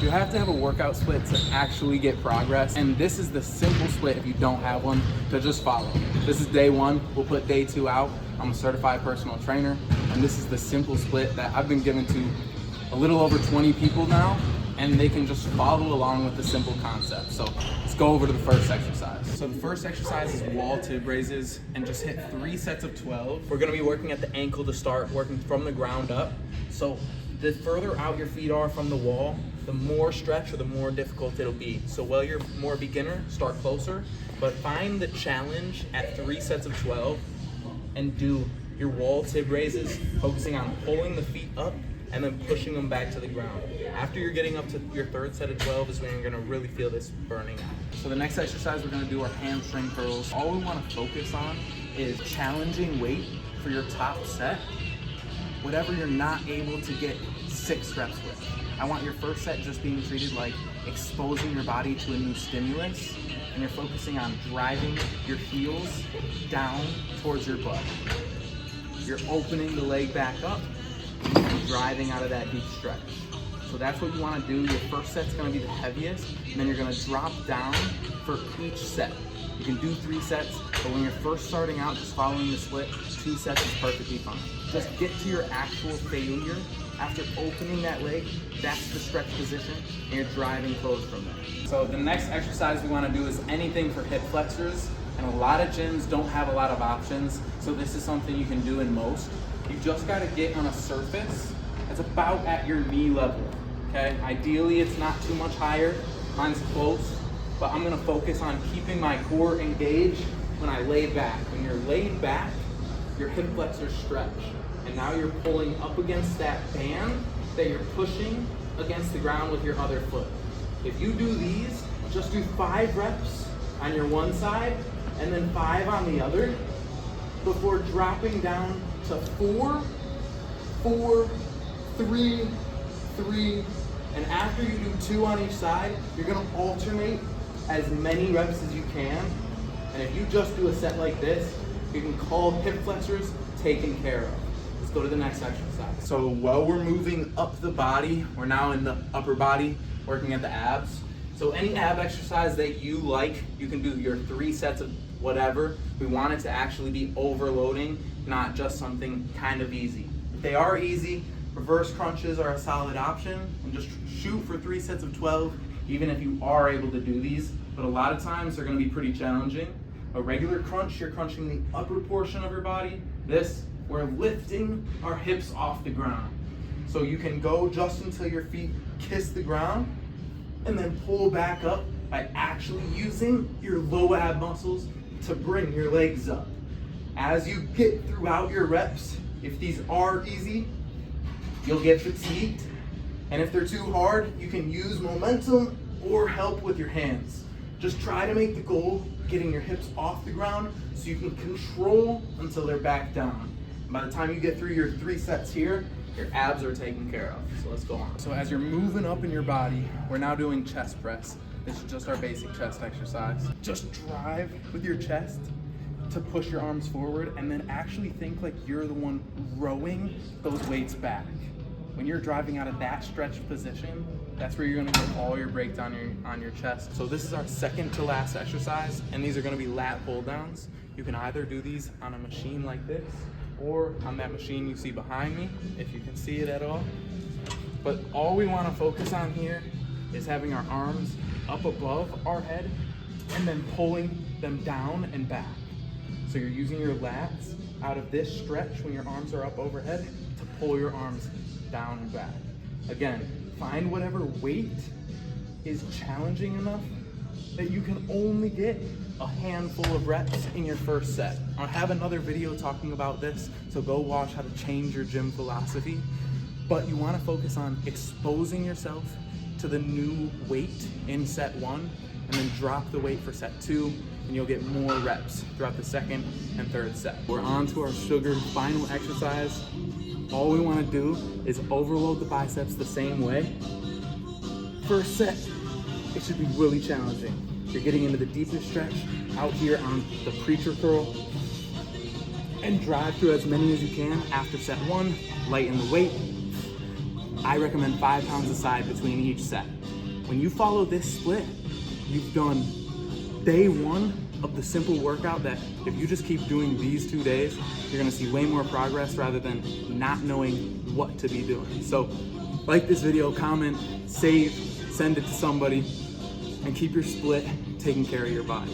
You have to have a workout split to actually get progress, and this is the simple split if you don't have one to just follow. This is day one, we'll put day two out. I'm a certified personal trainer, and this is the simple split that I've been given to a little over 20 people now, and they can just follow along with the simple concept. So let's go over to the first exercise. So the first exercise is wall tib raises, and just hit 3 sets of 12. We're gonna be working at the ankle to start, working from the ground up. So the further out your feet are from the wall, the more stretch or the more difficult it'll be. So while you're more beginner, start closer, but find the challenge at 3 sets of 12 and do your wall tib raises, focusing on pulling the feet up and then pushing them back to the ground. After you're getting up to your 3rd set of 12 is when you're gonna really feel this burning out. So the next exercise we're gonna do are hamstring curls. All we wanna focus on is challenging weight for your top set, whatever you're not able to get 6 reps with. I want your first set just being treated like exposing your body to a new stimulus, and you're focusing on driving your heels down towards your butt. You're opening the leg back up, and driving out of that deep stretch. So that's what you want to do. Your first set's going to be the heaviest, and then you're going to drop down for each set. You can do 3 sets, but when you're first starting out, just following the split, 2 sets is perfectly fine. Just get to your actual failure. After opening that leg, that's the stretch position, and you're driving close from there. So the next exercise we want to do is anything for hip flexors, and a lot of gyms don't have a lot of options, so this is something you can do in most. You just got to get on a surface that's about at your knee level, okay? Ideally, it's not too much higher. Mine's close, but I'm going to focus on keeping my core engaged when I lay back. When you're laid back, your hip flexors stretch. And now you're pulling up against that band that you're pushing against the ground with your other foot. If you do these, just do 5 reps on your one side and then 5 on the other before dropping down to 4, 4, 3, 3, and after you do 2 on each side, you're gonna alternate as many reps as you can. And if you just do a set like this, you can call hip flexors taken care of. Let's go to the next exercise. So while we're moving up the body, we're now in the upper body, working at the abs. So any ab exercise that you like, you can do your 3 sets of whatever. We want it to actually be overloading, not just something kind of easy. If they are easy, reverse crunches are a solid option, and just shoot for 3 sets of 12, even if you are able to do these. But a lot of times they're gonna be pretty challenging. A regular crunch, you're crunching the upper portion of your body. This, we're lifting our hips off the ground. So you can go just until your feet kiss the ground, and then pull back up by actually using your low ab muscles to bring your legs up. As you get throughout your reps, if these are easy, you'll get fatigued. And if they're too hard, you can use momentum or help with your hands. Just try to make the goal getting your hips off the ground so you can control until they're back down. And by the time you get through your 3 sets here, your abs are taken care of. So let's go on. So as you're moving up in your body, we're now doing chest press. This is just our basic chest exercise. Just drive with your chest to push your arms forward, and then actually think like you're the one rowing those weights back. When you're driving out of that stretched position, that's where you're gonna get all your breakdown on your chest. So this is our second to last exercise, and these are gonna be lat pull downs. You can either do these on a machine like this, or on that machine you see behind me, if you can see it at all. But all we wanna focus on here is having our arms up above our head, and then pulling them down and back. So you're using your lats out of this stretch when your arms are up overhead to pull your arms down and back. Again, find whatever weight is challenging enough that you can only get a handful of reps in your first set. I'll have another video talking about this, so go watch how to change your gym philosophy. But you want to focus on exposing yourself to the new weight in set 1, and then drop the weight for set 2, and you'll get more reps throughout the 2nd and 3rd set. We're on to our sugar final exercise. All we want to do is overload the biceps the same way. First set, it should be really challenging. You're getting into the deepest stretch out here on the preacher curl, and drive through as many as you can. After set 1, lighten the weight. I recommend 5 pounds a side between each set. When you follow this split, you've done day one of the simple workout that if you just keep doing these 2 days, you're gonna see way more progress rather than not knowing what to be doing. So like this video, comment, save, send it to somebody, and keep your split taking care of your body.